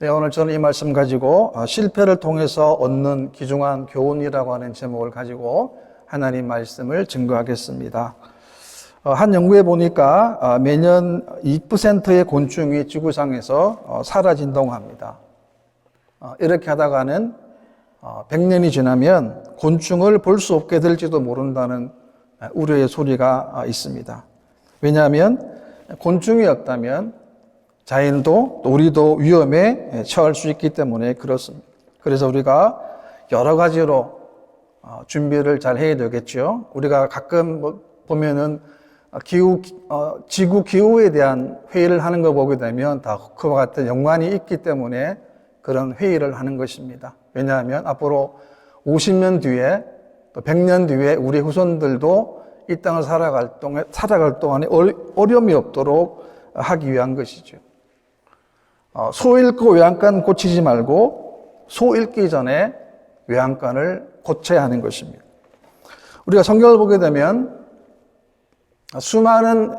네, 오늘 저는 이 말씀 가지고 실패를 통해서 얻는 귀중한 교훈이라고 하는 제목을 가지고 하나님 말씀을 증거하겠습니다. 한 연구에 보니까 매년 2%의 곤충이 지구상에서 사라진다고 합니다. 이렇게 하다가는 100년이 지나면 곤충을 볼 수 없게 될지도 모른다는 우려의 소리가 있습니다. 왜냐하면 곤충이 없다면 자연도 또 우리도 위험에 처할 수 있기 때문에 그렇습니다. 그래서 우리가 여러 가지로 준비를 잘 해야 되겠죠. 우리가 가끔 보면은 지구 기후에 대한 회의를 하는 거 보게 되면 다 그와 같은 연관이 있기 때문에 그런 회의를 하는 것입니다. 왜냐하면 앞으로 50년 뒤에 또 100년 뒤에 우리 후손들도 이 땅을 살아갈 동안에 어려움이 없도록 하기 위한 것이죠. 소 잃고 외양간 고치지 말고 소 잃기 전에 외양간을 고쳐야 하는 것입니다. 우리가 성경을 보게 되면 수많은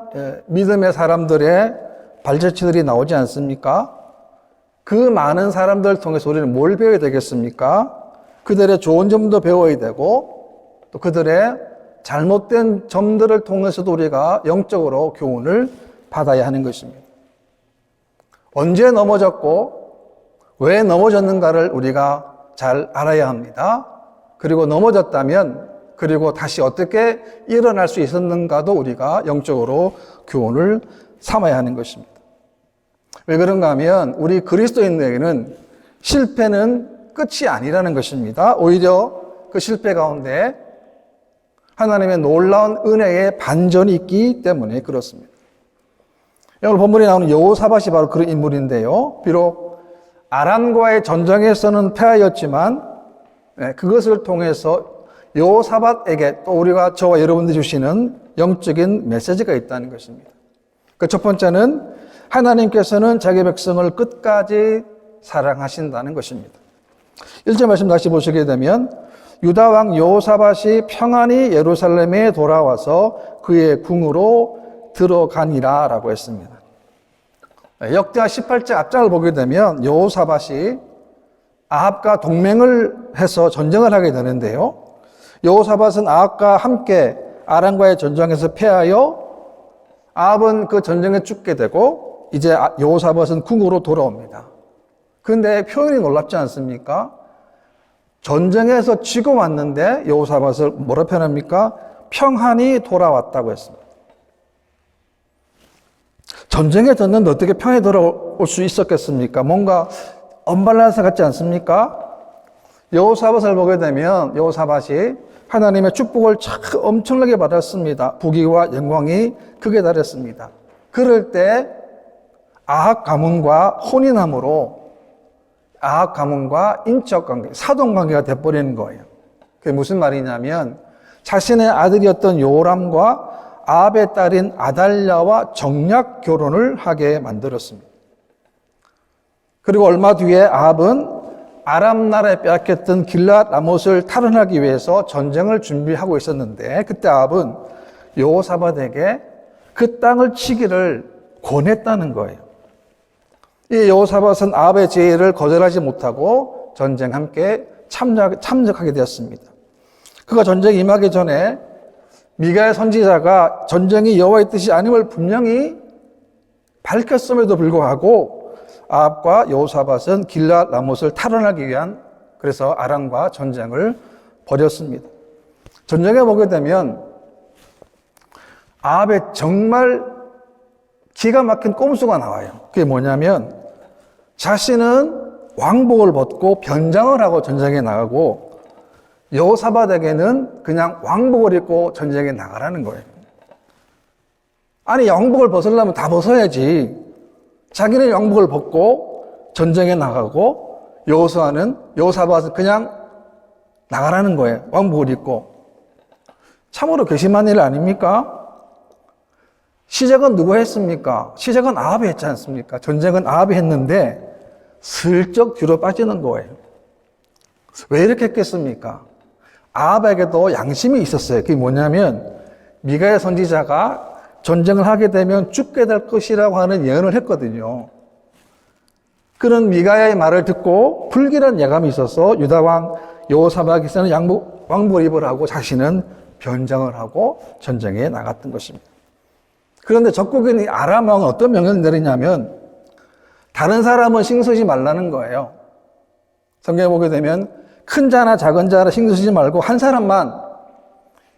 믿음의 사람들의 발자취들이 나오지 않습니까? 그 많은 사람들을 통해서 우리는 뭘 배워야 되겠습니까? 그들의 좋은 점도 배워야 되고 또 그들의 잘못된 점들을 통해서도 우리가 영적으로 교훈을 받아야 하는 것입니다. 언제 넘어졌고 왜 넘어졌는가를 우리가 잘 알아야 합니다. 그리고 넘어졌다면 그리고 다시 어떻게 일어날 수 있었는가도 우리가 영적으로 교훈을 삼아야 하는 것입니다. 왜 그런가 하면 우리 그리스도인에게는 실패는 끝이 아니라는 것입니다. 오히려 그 실패 가운데 하나님의 놀라운 은혜의 반전이 있기 때문에 그렇습니다. 오늘 본문에 나오는 여호사밧이 바로 그런 인물인데요. 비록 아람과의 전쟁에서는 패하였지만 그것을 통해서 여호사밧에게 또 우리가 저와 여러분들이 주시는 영적인 메시지가 있다는 것입니다. 그 첫 번째는 하나님께서는 자기 백성을 끝까지 사랑하신다는 것입니다. 1절 말씀 다시 보시게 되면 유다 왕 여호사밧이 평안히 예루살렘에 돌아와서 그의 궁으로 들어가니라 라고 했습니다. 역대하 18장 앞장을 보게 되면 여호사밧이 아합과 동맹을 해서 전쟁을 하게 되는데요. 여호사밧은 아합과 함께 아람과의 전쟁에서 패하여 아합은 그 전쟁에 죽게 되고 이제 여호사밧은 궁으로 돌아옵니다. 그런데 표현이 놀랍지 않습니까? 전쟁에서 지고 왔는데 여호사밧을 뭐라 표현합니까? 평안히 돌아왔다고 했습니다. 전쟁에 졌는데 어떻게 평안히 돌아올 수 있었겠습니까? 뭔가 언밸런스 같지 않습니까? 여호사밧을 보게 되면 여호사밧이 하나님의 축복을 참 엄청나게 받았습니다. 부귀와 영광이 크게 달했습니다. 그럴 때 아합 가문과 혼인함으로 아합 가문과 인적 관계, 사돈 관계가 돼버리는 거예요. 그게 무슨 말이냐면 자신의 아들이었던 요람과 아합의 딸인 아달랴와 정략 결혼을 하게 만들었습니다. 그리고 얼마 뒤에 아합은 아람 나라에 빼앗겼던 길랏 라못을 탈환하기 위해서 전쟁을 준비하고 있었는데 그때 아합은 여호사밧에게 그 땅을 치기를 권했다는 거예요. 이 여호사밧은 아합의 제의를 거절하지 못하고 전쟁에 함께 참석하게 되었습니다. 그가 전쟁에 임하기 전에 미가야 선지자가 전쟁이 여호와의 뜻이 아님을 분명히 밝혔음에도 불구하고 아합과 여호사밧은 길랏 라못을 탈환하기 위한 그래서 아람과 전쟁을 벌였습니다. 전쟁에 보게 되면 아합의 정말 기가 막힌 꼼수가 나와요. 그게 뭐냐면 자신은 왕복을 벗고 변장을 하고 전쟁에 나가고 여호사밧에게는 그냥 왕복을 입고 전쟁에 나가라는 거예요. 아니 왕복을 벗으려면 다 벗어야지. 자기는 왕복을 벗고 전쟁에 나가고 여호사밧은 그냥 나가라는 거예요. 왕복을 입고. 참으로 괘씸한 일 아닙니까? 시작은 누가 했습니까? 시작은 아합이 했지 않습니까? 전쟁은 아합이 했는데 슬쩍 뒤로 빠지는 거예요. 왜 이렇게 했겠습니까? 아합에게도 양심이 있었어요. 그게 뭐냐면 미가야 선지자가 전쟁을 하게 되면 죽게 될 것이라고 하는 예언을 했거든요. 그런 미가야의 말을 듣고 불길한 예감이 있어서 유다왕 여호사밧에서는 왕복 입을 하고 자신은 변장을 하고 전쟁에 나갔던 것입니다. 그런데 적국인 아람 왕은 어떤 명령을 내리냐면 다른 사람은 신경 쓰지 말라는 거예요. 성경에 보게 되면 큰 자나 작은 자를 신경 쓰지 말고 한 사람만,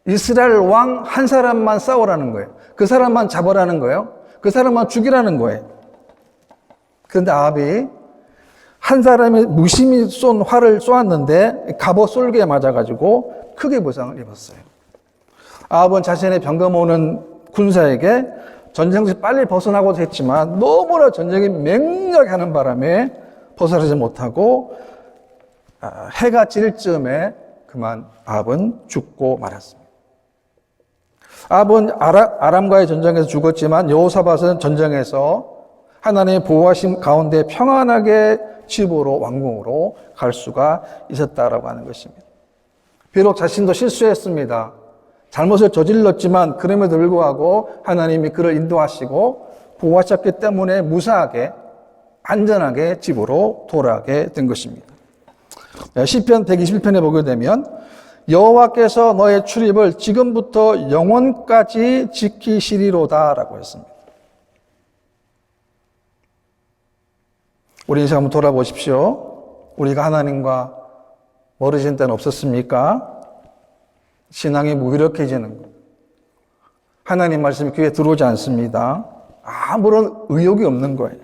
이스라엘 왕 한 사람만 싸우라는 거예요. 그 사람만 잡으라는 거예요. 그 사람만 죽이라는 거예요. 그런데 아합이 한 사람이 무심히 쏜 활을 쏘았는데 갑옷 솔기에 맞아가지고 크게 부상을 입었어요. 아합은 자신의 병거 모으는 군사에게 전쟁에서 빨리 벗어나고도 했지만 너무나 전쟁이 맹렬하게 하는 바람에 벗어나지 못하고 해가 질 즈음에 그만 아합은 죽고 말았습니다. 아합은 아람과의 전쟁에서 죽었지만 여호사밧은 전쟁에서 하나님의 보호하심 가운데 평안하게 집으로 왕궁으로 갈 수가 있었다라고 하는 것입니다. 비록 자신도 실수했습니다. 잘못을 저질렀지만 그럼에도 불구하고 하나님이 그를 인도하시고 보호하셨기 때문에 무사하게 안전하게 집으로 돌아가게 된 것입니다. 시편 121편에 보게 되면 여호와께서 너의 출입을 지금부터 영원까지 지키시리로다라고 했습니다. 우리 인생 한번 돌아보십시오. 우리가 하나님과 멀어진 때는 없었습니까? 신앙이 무기력해지는 것. 하나님 말씀이 귀에 들어오지 않습니다. 아무런 의욕이 없는 거예요.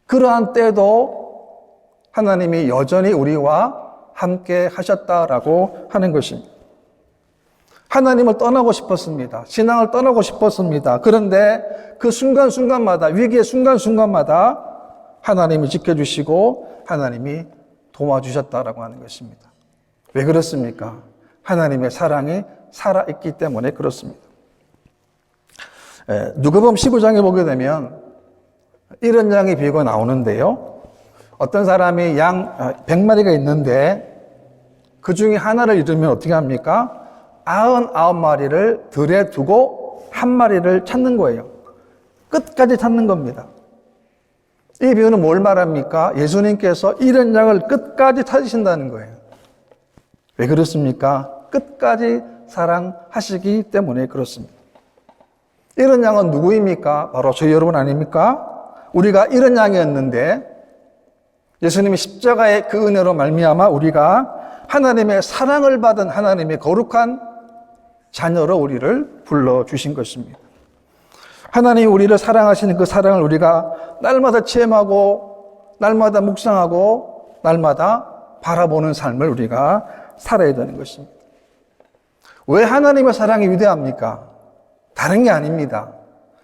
그러한 때도 하나님이 여전히 우리와 함께 하셨다라고 하는 것입니다. 하나님을 떠나고 싶었습니다. 신앙을 떠나고 싶었습니다. 그런데 그 순간순간마다, 위기의 순간순간마다 하나님이 지켜주시고 하나님이 도와주셨다라고 하는 것입니다. 왜 그렇습니까? 하나님의 사랑이 살아있기 때문에 그렇습니다. 누가복음 15장에 보게 되면 이런 양의 비유가 나오는데요. 어떤 사람이 양 100마리가 있는데 그 중에 하나를 잃으면 어떻게 합니까? 99마리를 들에 두고 한 마리를 찾는 거예요. 끝까지 찾는 겁니다. 이 비유는 뭘 말합니까? 예수님께서 잃은 양을 끝까지 찾으신다는 거예요. 왜 그렇습니까? 끝까지 사랑하시기 때문에 그렇습니다. 잃은 양은 누구입니까? 바로 저희 여러분 아닙니까? 우리가 잃은 양이었는데 예수님이 십자가의 그 은혜로 말미암아 우리가 하나님의 사랑을 받은 하나님의 거룩한 자녀로 우리를 불러주신 것입니다. 하나님이 우리를 사랑하시는 그 사랑을 우리가 날마다 체험하고 날마다 묵상하고 날마다 바라보는 삶을 우리가 살아야 되는 것입니다. 왜 하나님의 사랑이 위대합니까? 다른 게 아닙니다.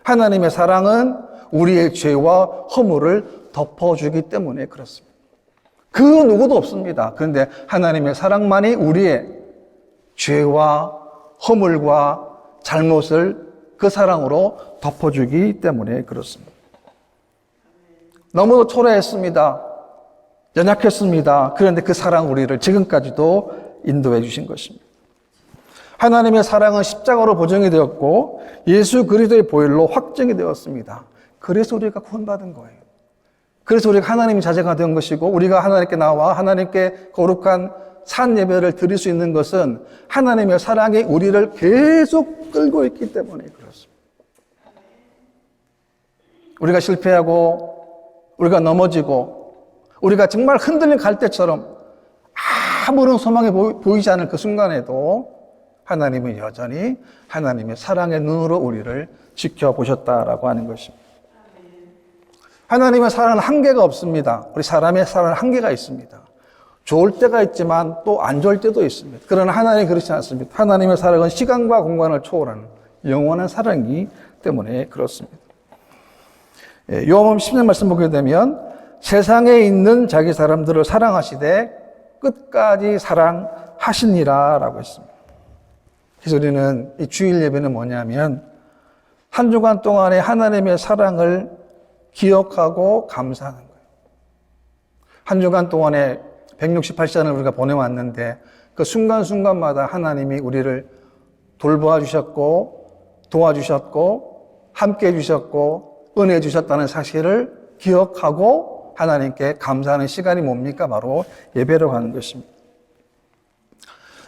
하나님의 사랑은 우리의 죄와 허물을 덮어주기 때문에 그렇습니다. 그 누구도 없습니다. 그런데 하나님의 사랑만이 우리의 죄와 허물과 잘못을 그 사랑으로 덮어주기 때문에 그렇습니다. 너무도 초라했습니다. 연약했습니다. 그런데 그 사랑 우리를 지금까지도 인도해 주신 것입니다. 하나님의 사랑은 십자가로 보정이 되었고 예수 그리스도의 보혈로 확정이 되었습니다. 그래서 우리가 구원받은 거예요. 그래서 우리가 하나님의 자제가 된 것이고 우리가 하나님께 나와 하나님께 거룩한 산 예배를 드릴 수 있는 것은 하나님의 사랑이 우리를 계속 끌고 있기 때문에 그렇습니다. 우리가 실패하고 우리가 넘어지고 우리가 정말 흔들린 갈대처럼 아무런 소망이 보이지 않을 그 순간에도 하나님은 여전히 하나님의 사랑의 눈으로 우리를 지켜보셨다라고 하는 것입니다. 하나님의 사랑은 한계가 없습니다. 우리 사람의 사랑은 한계가 있습니다. 좋을 때가 있지만 또 안 좋을 때도 있습니다. 그러나 하나님이 그렇지 않습니다. 하나님의 사랑은 시간과 공간을 초월하는 영원한 사랑이기 때문에 그렇습니다. 요한복음 10년 말씀 보게 되면 세상에 있는 자기 사람들을 사랑하시되 끝까지 사랑하시니라 라고 했습니다. 그래서 우리는 이 주일 예배는 뭐냐면 한 주간 동안의 하나님의 사랑을 기억하고 감사하는 거예요. 한 주간 동안에 168시간을 우리가 보내왔는데 그 순간순간마다 하나님이 우리를 돌보아 주셨고 도와주셨고 함께 해주셨고 은혜해 주셨다는 사실을 기억하고 하나님께 감사하는 시간이 뭡니까? 바로 예배라고 하는 것입니다.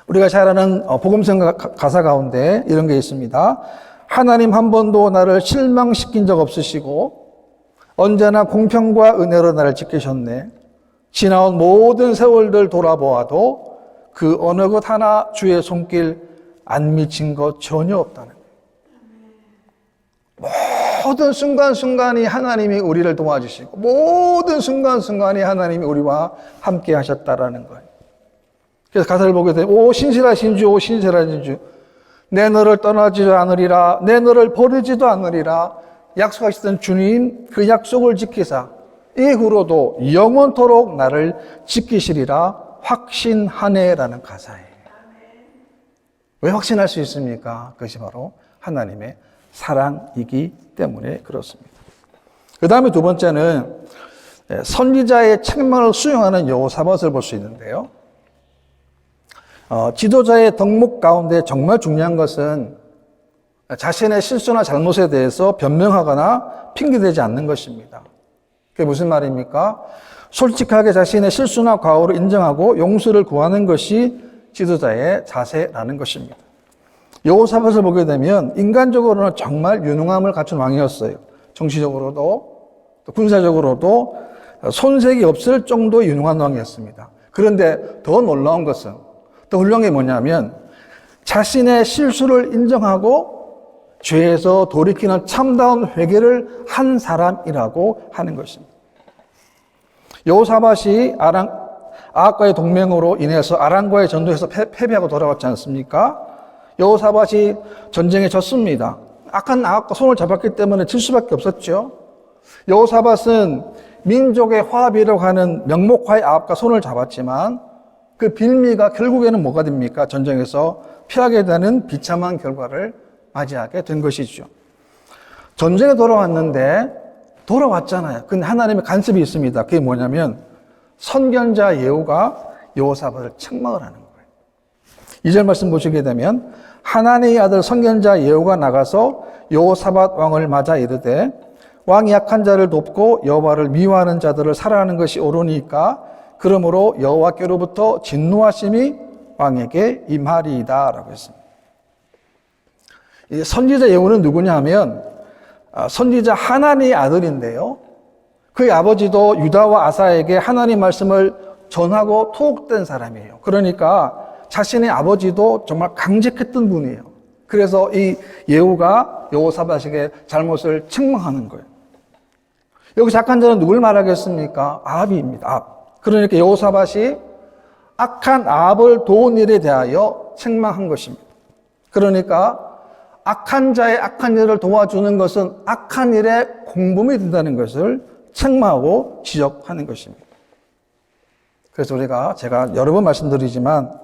우리가 잘 아는 복음성 가사 가운데 이런 게 있습니다. 하나님 한 번도 나를 실망시킨 적 없으시고 언제나 공평과 은혜로 나를 지키셨네. 지나온 모든 세월들 돌아보아도 그 어느 것 하나 주의 손길 안 미친 것 전혀 없다는 거예요. 모든 순간순간이 하나님이 우리를 도와주시고 모든 순간순간이 하나님이 우리와 함께 하셨다라는 거예요. 그래서 가사를 보게 되면 오 신실하신 주, 오 신실하신 주, 내 너를 떠나지도 않으리라, 내 너를 버리지도 않으리라 약속하시던 주님, 그 약속을 지키사 이후로도 영원토록 나를 지키시리라 확신하네라는 가사예요. 왜 확신할 수 있습니까? 그것이 바로 하나님의 사랑이기 때문에 그렇습니다. 그 다음에 두 번째는 선지자의 책망을 수용하는 여호사밧을 볼 수 있는데요. 지도자의 덕목 가운데 정말 중요한 것은 자신의 실수나 잘못에 대해서 변명하거나 핑계대지 않는 것입니다. 그게 무슨 말입니까? 솔직하게 자신의 실수나 과오를 인정하고 용서를 구하는 것이 지도자의 자세라는 것입니다. 여호사밧을 보게 되면 인간적으로는 정말 유능함을 갖춘 왕이었어요. 정치적으로도 또 군사적으로도 손색이 없을 정도의 유능한 왕이었습니다. 그런데 더 놀라운 것은, 더 훌륭한 게 뭐냐면 자신의 실수를 인정하고 죄에서 돌이키는 참다운 회개를 한 사람이라고 하는 것입니다. 여호사밧이 아합과의 동맹으로 인해서 아람과의 전투에서 패배하고 돌아왔지 않습니까? 여호사밧이 전쟁에 졌습니다. 악한 아합과 손을 잡았기 때문에 질 수밖에 없었죠. 여호사밧은 민족의 화합이라고 하는 명목화의 아합과 손을 잡았지만 그 빌미가 결국에는 뭐가 됩니까? 전쟁에서 피하게 되는 비참한 결과를 맞이하게 된 것이죠. 전쟁에 돌아왔잖아요. 근데 하나님의 간섭이 있습니다. 그게 뭐냐면 선견자 예후가 여호사밧을 책망을 하는 거예요. 2절 말씀 보시게 되면 하나님의 아들 선견자 예후가 나가서 여호사밧 왕을 맞아 이르되 왕이 약한 자를 돕고 여호와를 미워하는 자들을 살아하는 것이 옳으니까 그러므로 여호와께로부터 진노하심이 왕에게 임하리이다 라고 했습니다. 이 선지자 예후는 누구냐 하면 선지자 하나니의 아들인데요. 그의 아버지도 유다와 아사에게 하나님 말씀을 전하고 투옥된 사람이에요. 그러니까 자신의 아버지도 정말 강직했던 분이에요. 그래서 이 예후가 여호사밧에게 잘못을 책망하는 거예요. 여기 악한 자는 누굴 말하겠습니까? 아합입니다. 아합. 그러니까 여호사밧이 악한 아합을 도운 일에 대하여 책망한 것입니다. 그러니까 악한 자의 악한 일을 도와주는 것은 악한 일의 공범이 된다는 것을 책망하고 지적하는 것입니다. 그래서 제가 여러 번 말씀드리지만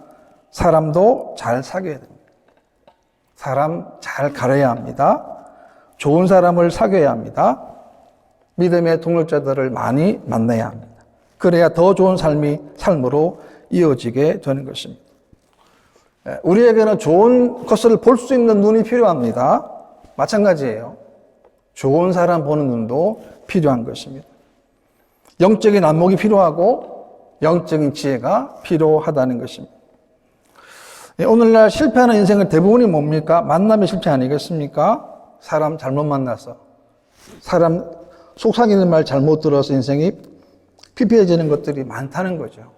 사람도 잘 사귀어야 됩니다. 사람 잘 가려야 합니다. 좋은 사람을 사귀어야 합니다. 믿음의 동역자들을 많이 만나야 합니다. 그래야 더 좋은 삶으로 이어지게 되는 것입니다. 우리에게는 좋은 것을 볼 수 있는 눈이 필요합니다. 마찬가지예요. 좋은 사람 보는 눈도 필요한 것입니다. 영적인 안목이 필요하고 영적인 지혜가 필요하다는 것입니다. 오늘날 실패하는 인생의 대부분이 뭡니까? 만남의 실패 아니겠습니까? 사람 잘못 만나서, 사람 속삭이는 말 잘못 들어서 인생이 피폐해지는 것들이 많다는 거죠.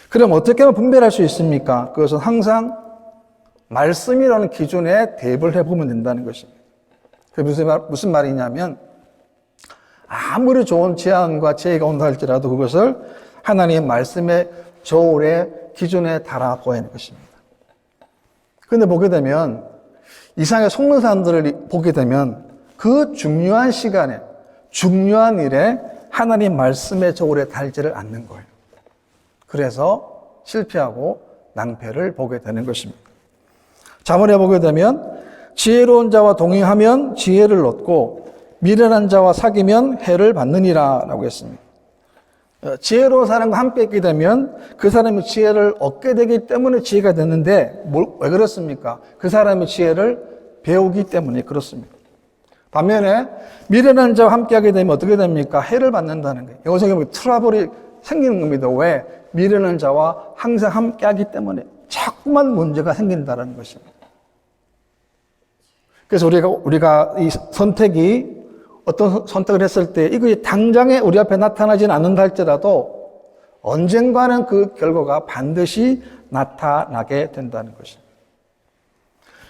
그럼 어떻게 하면 분별할 수 있습니까? 그것은 항상 말씀이라는 기준에 대입을 해보면 된다는 것입니다. 그게 무슨 말이냐면 아무리 좋은 재앙과 재해가 온다 할지라도 그것을 하나님의 말씀의 저울의 기준에 달아보아야 하는 것입니다. 그런데 보게 되면 이상하게 속는 사람들을 보게 되면 그 중요한 시간에 중요한 일에 하나님 말씀의 저울에 달지를 않는 거예요. 그래서 실패하고 낭패를 보게 되는 것입니다. 잠언에 보게 되면 지혜로운 자와 동행하면 지혜를 얻고 미련한 자와 사귀면 해를 받느니라 라고 했습니다. 지혜로운 사람과 함께 있게 되면 그 사람이 지혜를 얻게 되기 때문에 지혜가 되는데 왜 그렇습니까? 그 사람의 지혜를 배우기 때문에 그렇습니다. 반면에 미련한 자와 함께하게 되면 어떻게 됩니까? 해를 받는다는 거예요. 여기서 트러블이 생기는 겁니다. 왜? 미련한 자와 항상 함께하기 때문에 자꾸만 문제가 생긴다는 것입니다. 그래서 우리가 이 선택이 어떤 선택을 했을 때 이것이 당장에 우리 앞에 나타나지는 않는다 할지라도 언젠가는 그 결과가 반드시 나타나게 된다는 것입니다.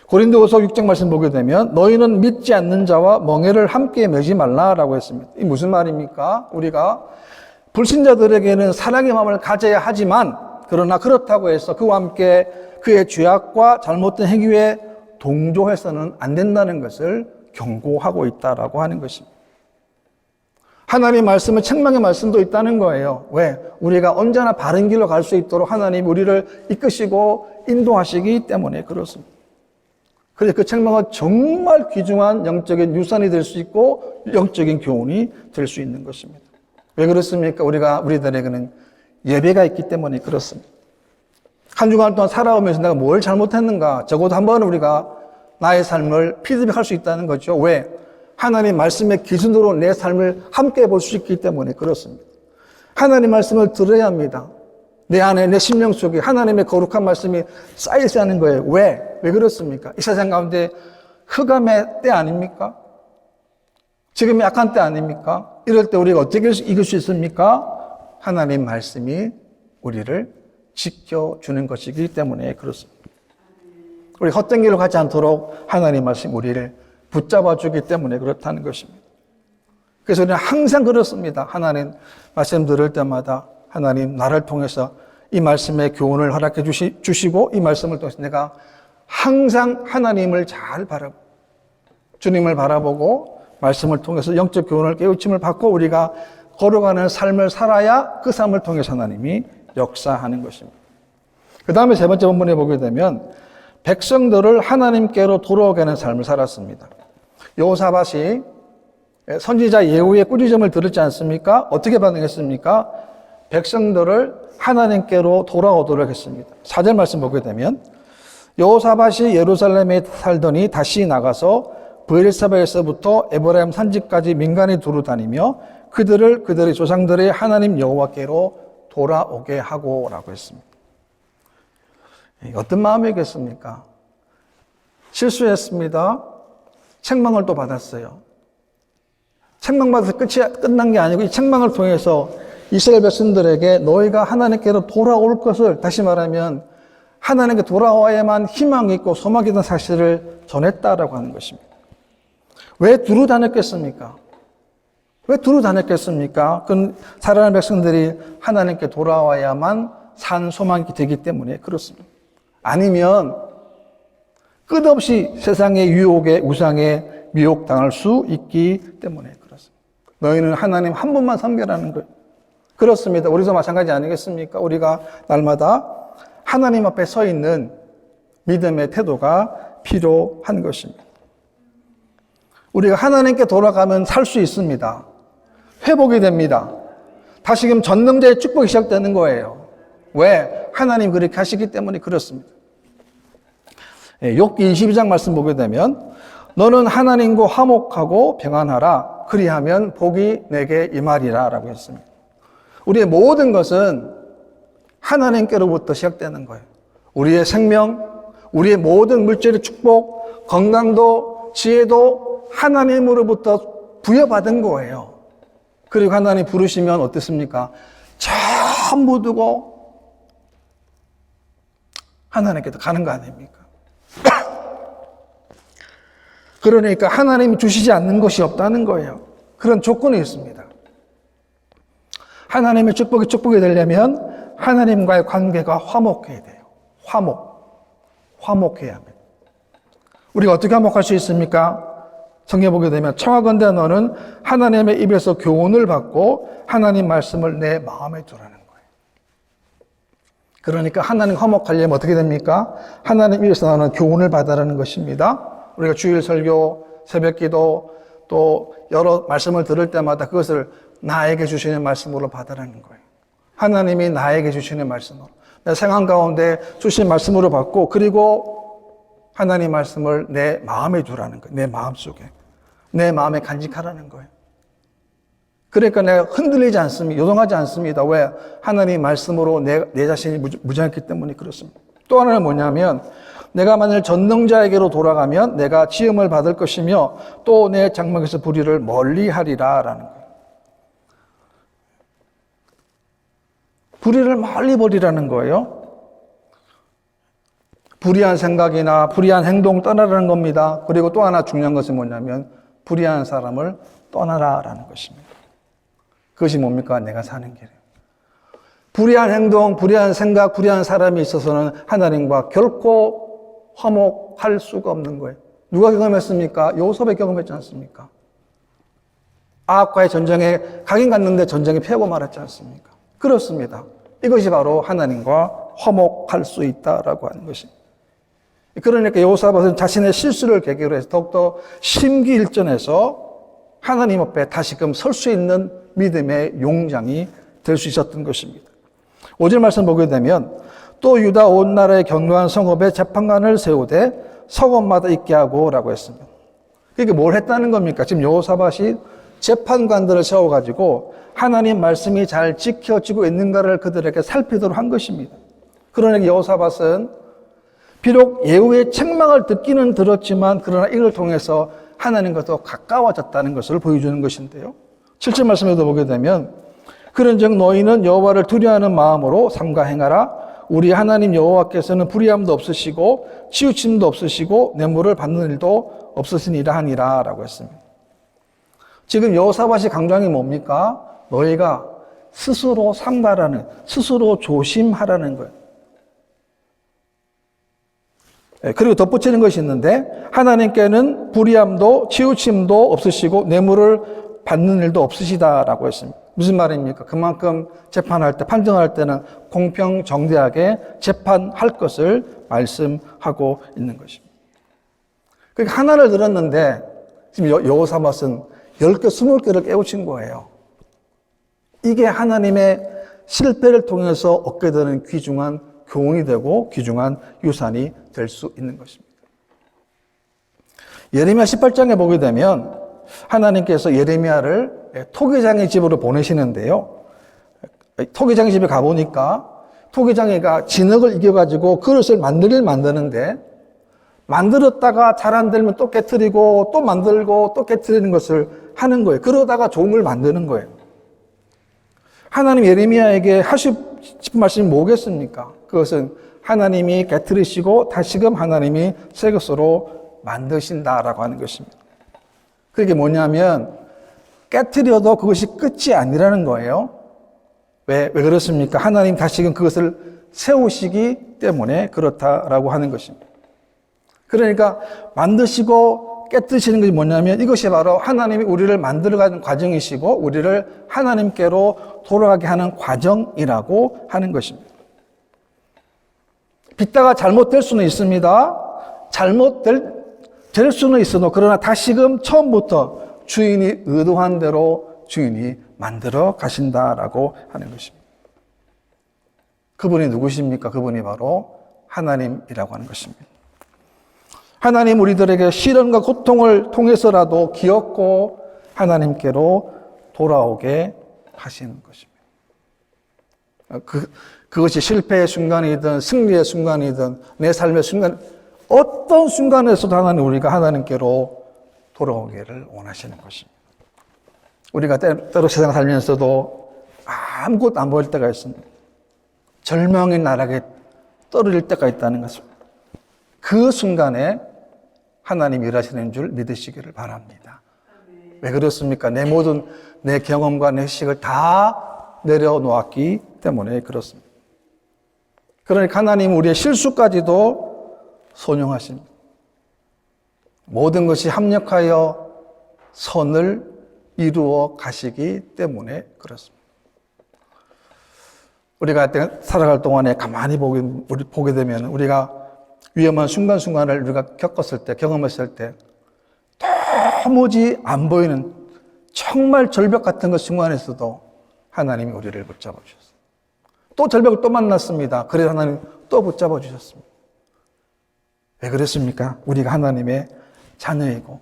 고린도후서 6장 말씀 보게 되면 너희는 믿지 않는 자와 멍에를 함께 매지 말라라고 했습니다. 이 무슨 말입니까? 우리가 불신자들에게는 사랑의 마음을 가져야 하지만 그러나 그렇다고 해서 그와 함께 그의 죄악과 잘못된 행위에 동조해서는 안 된다는 것을 경고하고 있다라고 하는 것입니다. 하나님의 말씀은 책망의 말씀도 있다는 거예요. 왜? 우리가 언제나 바른 길로 갈 수 있도록 하나님이 우리를 이끄시고 인도하시기 때문에 그렇습니다. 그래서 그 책망은 정말 귀중한 영적인 유산이 될 수 있고 영적인 교훈이 될 수 있는 것입니다. 왜 그렇습니까? 우리들에게는 예배가 있기 때문에 그렇습니다. 한 주간 동안 살아오면서 내가 뭘 잘못했는가? 적어도 한 번은 우리가 나의 삶을 피드백할 수 있다는 거죠. 왜? 하나님 말씀의 기준으로 내 삶을 함께 볼 수 있기 때문에 그렇습니다. 하나님 말씀을 들어야 합니다. 내 안에 내 심령 속에 하나님의 거룩한 말씀이 쌓여야 하는 거예요. 왜? 왜 그렇습니까? 이 세상 가운데 흑암의 때 아닙니까? 지금이 악한 때 아닙니까? 이럴 때 우리가 어떻게 이길 수 있습니까? 하나님 말씀이 우리를 지켜주는 것이기 때문에 그렇습니다. 우리 헛된 길로 가지 않도록 하나님 말씀 우리를 붙잡아주기 때문에 그렇다는 것입니다. 그래서 우리는 항상 그렇습니다. 하나님 말씀 들을 때마다 하나님 나를 통해서 이 말씀의 교훈을 허락해 주시고 이 말씀을 통해서 내가 항상 하나님을 잘 바라보고 주님을 바라보고 말씀을 통해서 영적 교훈을 깨우침을 받고 우리가 걸어가는 삶을 살아야 그 삶을 통해서 하나님이 역사하는 것입니다. 그 다음에 세 번째 본문에 보게 되면 백성들을 하나님께로 돌아오게 하는 삶을 살았습니다. 여호사밧이 선지자 예후의 꾸짖음을 들었지 않습니까? 어떻게 반응했습니까? 백성들을 하나님께로 돌아오도록 했습니다. 4절 말씀 보게 되면 여호사밧이 예루살렘에 살더니 다시 나가서 브엘사바에서부터 에브라임 산지까지 민간이 두루 다니며 그들의 조상들의 하나님 여호와께로 돌아오게 하고라고 했습니다. 어떤 마음이겠습니까? 실수했습니다. 책망을 또 받았어요. 책망받아서 끝난 게 아니고 이 책망을 통해서 이스라엘 백성들에게 너희가 하나님께로 돌아올 것을, 다시 말하면 하나님께 돌아와야만 희망이 있고 소망이 있는 사실을 전했다라고 하는 것입니다. 왜 두루 다녔겠습니까? 왜 두루 다녔겠습니까? 그건 살아가는 백성들이 하나님께 돌아와야만 산 소망이 되기 때문에 그렇습니다. 아니면 끝없이 세상의 유혹에 우상에 미혹당할 수 있기 때문에 그렇습니다. 너희는 하나님 한 분만 섬기라는 거예요. 그렇습니다. 우리도 마찬가지 아니겠습니까? 우리가 날마다 하나님 앞에 서 있는 믿음의 태도가 필요한 것입니다. 우리가 하나님께 돌아가면 살 수 있습니다. 회복이 됩니다. 다시금 전능자의 축복이 시작되는 거예요. 왜? 하나님 그렇게 하시기 때문에 그렇습니다. 욥기 22장 말씀 보게 되면 너는 하나님과 화목하고 평안하라. 그리하면 복이 내게 임하리라 라고 했습니다. 우리의 모든 것은 하나님께로부터 시작되는 거예요. 우리의 생명, 우리의 모든 물질의 축복, 건강도, 지혜도 하나님으로부터 부여받은 거예요. 그리고 하나님 부르시면 어떻습니까? 전부 두고 하나님께도 가는 거 아닙니까? 그러니까 하나님이 주시지 않는 것이 없다는 거예요. 그런 조건이 있습니다. 하나님의 축복이 되려면 하나님과의 관계가 화목해야 돼요. 화목해야 합니다. 우리가 어떻게 화목할 수 있습니까? 성경 보게 되면 청하건대 너는 하나님의 입에서 교훈을 받고 하나님 말씀을 내 마음에 두라는 거예요. 그러니까 하나님 화목하려면 어떻게 됩니까? 하나님 입에서 나오는 교훈을 받으라는 것입니다. 우리가 주일 설교, 새벽 기도, 또 여러 말씀을 들을 때마다 그것을 나에게 주시는 말씀으로 받으라는 거예요. 하나님이 나에게 주시는 말씀으로, 내 생활 가운데 주신 말씀으로 받고, 그리고 하나님 말씀을 내 마음에 두라는 거예요. 내 마음속에. 내 마음에 간직하라는 거예요. 그러니까 내가 흔들리지 않습니다. 요동하지 않습니다. 왜? 하나님 말씀으로 내 자신이 무장했기 때문에 그렇습니다. 또 하나는 뭐냐면 내가 만일 전능자에게로 돌아가면 내가 지음을 받을 것이며 또 내 장막에서 불의를 멀리하리라 라는 거예요. 불의를 멀리 버리라는 거예요. 불의한 생각이나 불의한 행동 떠나라는 겁니다. 그리고 또 하나 중요한 것은 뭐냐면 불의한 사람을 떠나라라는 것입니다. 그것이 뭡니까? 내가 사는 길이에요. 불의한 행동, 불의한 생각, 불의한 사람이 있어서는 하나님과 결코 화목할 수가 없는 거예요. 누가 경험했습니까? 요셉이 경험했지 않습니까? 아합과의 전쟁에 각인 갔는데 전쟁에 패하고 말았지 않습니까? 그렇습니다. 이것이 바로 하나님과 화목할 수 있다라고 하는 것입니다. 그러니까 여호사밧은 자신의 실수를 계기로 해서 더욱더 심기일전해서 하나님 앞에 다시금 설 수 있는 믿음의 용장이 될 수 있었던 것입니다. 5절 말씀 보게 되면 또 유다 온 나라의 견고한 성읍에 재판관을 세우되 성읍마다 있게 하고 라고 했습니다. 그게 뭘 했다는 겁니까? 지금 여호사밧이 재판관들을 세워가지고 하나님 말씀이 잘 지켜지고 있는가를 그들에게 살피도록 한 것입니다. 그러니까 여호사밧은 비록 예후의 책망을 듣기는 들었지만 그러나 이걸 통해서 하나님과 더 가까워졌다는 것을 보여주는 것인데요. 7절 말씀에도 보게 되면 그런즉 너희는 여호와를 두려워하는 마음으로 삼가 행하라. 우리 하나님 여호와께서는 불의함도 없으시고 치우침도 없으시고 뇌물을 받는 일도 없으시니라 하니라 라고 했습니다. 지금 여호사밧이 강조한 게 뭡니까? 너희가 스스로 삼가라는, 스스로 조심하라는 거예요. 그리고 덧붙이는 것이 있는데 하나님께는 불의함도 치우침도 없으시고 뇌물을 받는 일도 없으시다라고 했습니다. 무슨 말입니까? 그만큼 재판할 때, 판정할 때는 공평정대하게 재판할 것을 말씀하고 있는 것입니다. 그러니까 하나를 들었는데 지금 여호사밧은 10개, 20개를 깨우친 거예요. 이게 하나님의 실패를 통해서 얻게 되는 귀중한 교훈이 되고 귀중한 유산이 될 수 있는 것입니다. 예레미야 18장에 보게 되면 하나님께서 예레미야를 토기장의 집으로 보내시는데요. 토기장의 집에 가보니까 토기장이가 진흙을 이겨가지고 그릇을 만드는데 만들었다가 잘 안 되면 또 깨트리고 또 만들고 또 깨트리는 것을 하는 거예요. 그러다가 종을 만드는 거예요. 하나님 예레미야에게 하시고 싶은 말씀이 뭐겠습니까? 그것은 하나님이 깨트리시고 다시금 하나님이 새 것으로 만드신다라고 하는 것입니다. 그게 뭐냐면 깨트려도 그것이 끝이 아니라는 거예요. 왜 그렇습니까? 하나님 다시금 그것을 세우시기 때문에 그렇다라고 하는 것입니다. 그러니까 만드시고 깨뜨리시는 것이 뭐냐면 이것이 바로 하나님이 우리를 만들어가는 과정이시고 우리를 하나님께로 돌아가게 하는 과정이라고 하는 것입니다. 빚다가 잘못될 수는 있습니다. 될 수는 있어도 그러나 다시금 처음부터 주인이 의도한 대로 주인이 만들어 가신다라고 하는 것입니다. 그분이 누구십니까? 그분이 바로 하나님이라고 하는 것입니다. 하나님 우리들에게 시련과 고통을 통해서라도 기었고 하나님께로 돌아오게 하시는 것입니다. 그것이 실패의 순간이든 승리의 순간이든 내 삶의 순간 어떤 순간에서도 하나님 우리가 하나님께로 돌아오기를 원하시는 것입니다. 우리가 때로 세상 살면서도 아무것도 안 보일 때가 있습니다. 절망의 나락에 떨어질 때가 있다는 것입니다. 그 순간에 하나님이 일하시는 줄 믿으시기를 바랍니다. 왜 그렇습니까? 내 경험과 내 식을 다 내려놓았기 때문에 그렇습니다. 그러니까 하나님은 우리의 실수까지도 손용하십니다. 모든 것이 합력하여 선을 이루어 가시기 때문에 그렇습니다. 우리가 살아갈 동안에 가만히 보게 되면 우리가 위험한 순간순간을 우리가 경험했을 때 도무지 안 보이는 정말 절벽 같은 그 순간에서도 하나님이 우리를 붙잡아 주셨어요. 또 절벽을 또 만났습니다. 그래서 하나님 또 붙잡아 주셨습니다. 왜 그랬습니까? 우리가 하나님의 자녀이고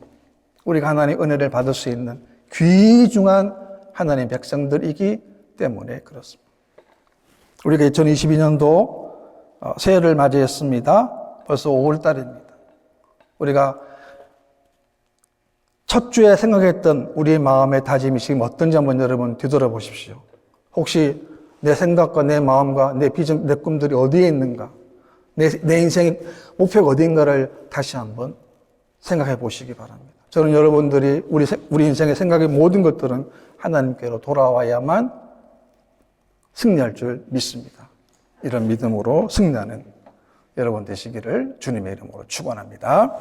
우리가 하나님의 은혜를 받을 수 있는 귀중한 하나님의 백성들이기 때문에 그렇습니다. 우리가 2022년도 새해를 맞이했습니다. 벌써 5월 달입니다. 우리가 첫 주에 생각했던 우리의 마음의 다짐이 지금 어떤지 한번 여러분 뒤돌아보십시오. 혹시 내 생각과 내 마음과 내 비전, 내 꿈들이 어디에 있는가? 내 인생의 목표가 어딘가를 다시 한번 생각해 보시기 바랍니다. 저는 여러분들이 우리 인생의 생각의 모든 것들은 하나님께로 돌아와야만 승리할 줄 믿습니다. 이런 믿음으로 승리하는 여러분 되시기를 주님의 이름으로 축원합니다.